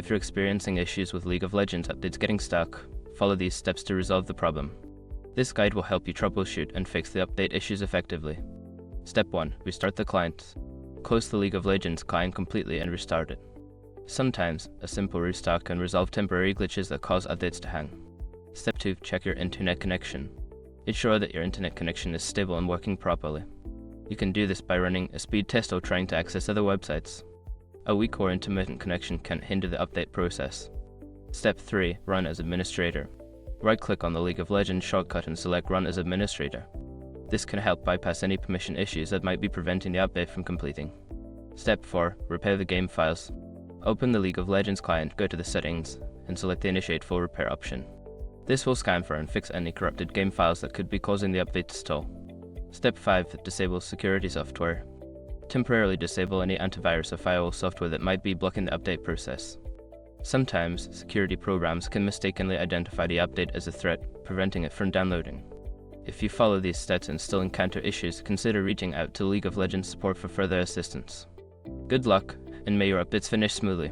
If you're experiencing issues with League of Legends updates getting stuck, follow these steps to resolve the problem. This guide will help you troubleshoot and fix the update issues effectively. Step 1. Restart the client. Close the League of Legends client completely and restart it. Sometimes, a simple restart can resolve temporary glitches that cause updates to hang. Step 2. Check your internet connection. Ensure that your internet connection is stable and working properly. You can do this by running a speed test or trying to access other websites. A weak or intermittent connection can hinder the update process. Step 3. Run as administrator. Right-click on the League of Legends shortcut and select Run as Administrator. This can help bypass any permission issues that might be preventing the update from completing. Step 4. Repair the game files. Open the League of Legends client, go to the settings, and select the Initiate Full Repair option. This will scan for and fix any corrupted game files that could be causing the update to stall. Step 5. Disable security software. Temporarily disable any antivirus or firewall software that might be blocking the update process. Sometimes, security programs can mistakenly identify the update as a threat, preventing it from downloading. If you follow these steps and still encounter issues, consider reaching out to League of Legends support for further assistance. Good luck, and may your updates finish smoothly.